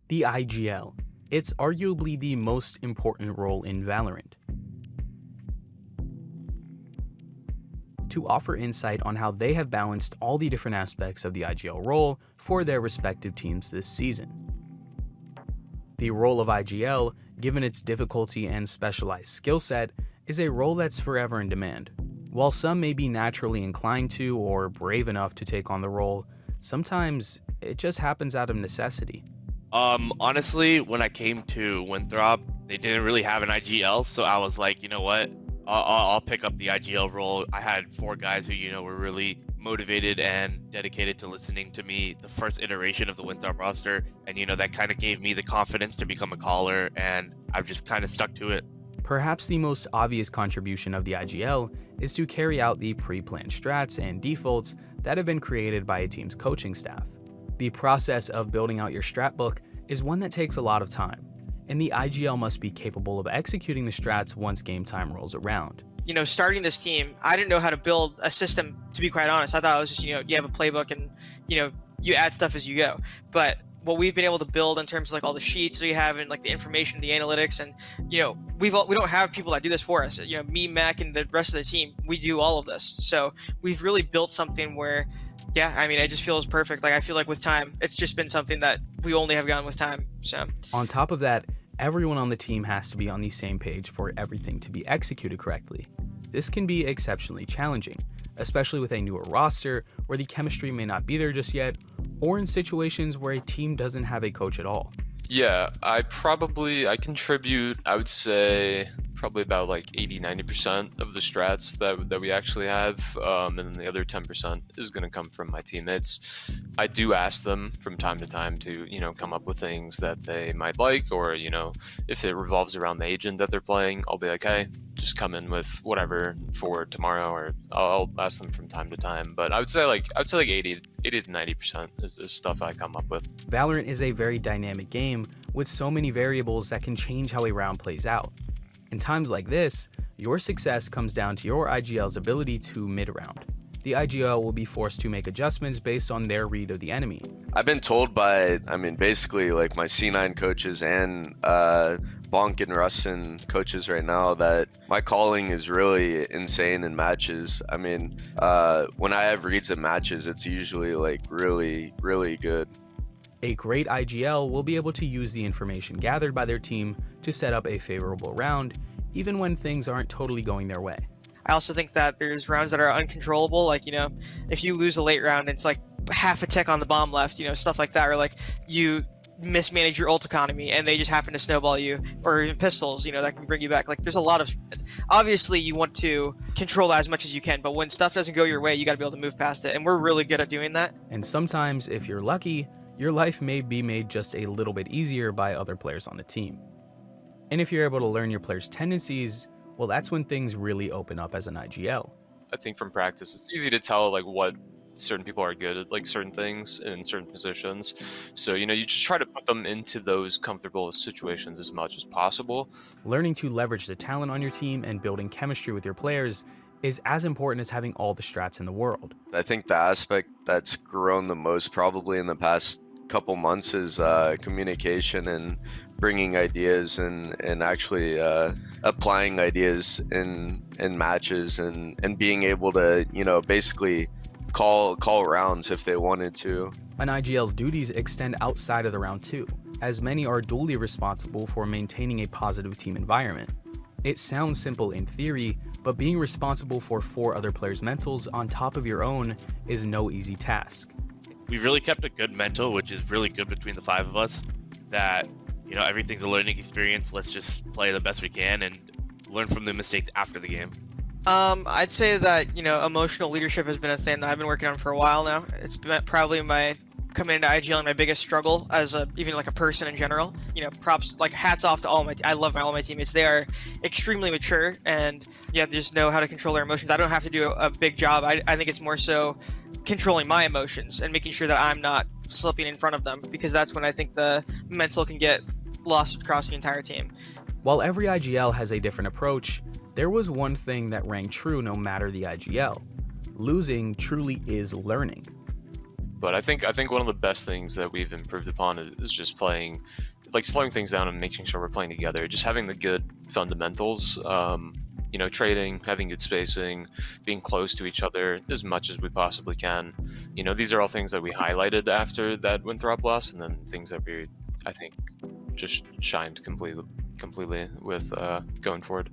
The IGL. It's arguably the most important role in Valorant. To offer insight on how they have balanced all the different aspects of the IGL role for their respective teams this season. The role of IGL, given its difficulty and specialized skill set, is a role that's forever in demand. While some may be naturally inclined to or brave enough to take on the role, sometimes it just happens out of necessity. Honestly, when I came to Winthrop, they didn't really have an IGL, so I was like, you know what, I'll pick up the IGL role. I had 4 guys who, were really motivated and dedicated to listening to me the first iteration of the Winthrop roster, and that kind of gave me the confidence to become a caller, and I've just kind of stuck to it. Perhaps the most obvious contribution of the IGL is to carry out the pre-planned strats and defaults that have been created by a team's coaching staff. The process of building out your strat book is one that takes a lot of time, and the IGL must be capable of executing the strats once game time rolls around. Starting this team, I didn't know how to build a system, to be quite honest. I thought it was just, you have a playbook and, you add stuff as you go. But what we've been able to build in terms of all the sheets that we have and the information, the analytics, and, we don't have people that do this for us. Me, Mac, and the rest of the team, we do all of this. So we've really built something where, it just feels perfect. I feel like with time, it's just been something that we only have gone with time. So on top of that, everyone on the team has to be on the same page for everything to be executed correctly. This can be exceptionally challenging, especially with a newer roster where the chemistry may not be there just yet, or in situations where a team doesn't have a coach at all. Yeah, I contribute, I would say, probably about 80-90% of the strats that we actually have, and then the other 10% is going to come from my teammates. I do ask them from time to time to come up with things that they might like, or if it revolves around the agent that they're playing, I'll be like, hey, just come in with whatever for tomorrow, or I'll ask them from time to time. But I would say 80 to 90% is the stuff I come up with. Valorant is a very dynamic game with so many variables that can change how a round plays out. In times like this, your success comes down to your IGL's ability to mid-round. The IGL will be forced to make adjustments based on their read of the enemy. I've been told by, basically my C9 coaches and Bonk and Rustin coaches right now that my calling is really insane in matches. When I have reads in matches, it's usually really, really good. A great IGL will be able to use the information gathered by their team to set up a favorable round, even when things aren't totally going their way. I also think that there's rounds that are uncontrollable, if you lose a late round, it's half a tick on the bomb left, stuff like that, or you mismanage your ult economy and they just happen to snowball you, or even pistols, that can bring you back. There's a lot of shit. Obviously you want to control that as much as you can, but when stuff doesn't go your way, you got to be able to move past it, and we're really good at doing that. And sometimes, if you're lucky, your life may be made just a little bit easier by other players on the team. And if you're able to learn your players' tendencies, well, that's when things really open up as an IGL. I think from practice, it's easy to tell what certain people are good at, certain things in certain positions. So, you just try to put them into those comfortable situations as much as possible. Learning to leverage the talent on your team and building chemistry with your players is as important as having all the strats in the world. I think the aspect that's grown the most probably in the past couple months is communication and bringing ideas and actually applying ideas in matches and being able to basically call rounds if they wanted to. An IGL's duties extend outside of the round too, as many are dually responsible for maintaining a positive team environment. It sounds simple in theory, but being responsible for 4 other players' mentals on top of your own is no easy task. We've really kept a good mental, which is really good between the 5 of us, that everything's a learning experience. Let's just play the best we can and learn from the mistakes after the game. I'd say that emotional leadership has been a thing that I've been working on for a while now. It's been probably my coming into IGL and my biggest struggle as even a person in general. Props, hats off to I love all my teammates. They are extremely mature and they just know how to control their emotions. I don't have to do a big job. I think it's more so controlling my emotions and making sure that I'm not slipping in front of them, because that's when I think the mental can get lost across the entire team. While every IGL has a different approach, there was one thing that rang true no matter the IGL. Losing truly is learning. But I think one of the best things that we've improved upon is just playing, like slowing things down and making sure we're playing together. Just having the good fundamentals. You know, trading, having good spacing, being close to each other as much as we possibly can. You know, these are all things that we highlighted after that Winthrop loss, and then things that we, I think, just shined completely with going forward.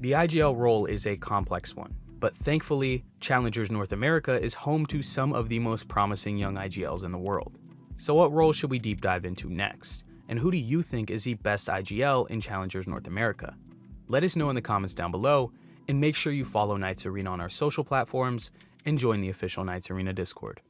The IGL role is a complex one, but thankfully, Challengers North America is home to some of the most promising young IGLs in the world. So what role should we deep dive into next? And who do you think is the best IGL in Challengers North America? Let us know in the comments down below, and make sure you follow KnightsArena on our social platforms and join the official KnightsArena Discord.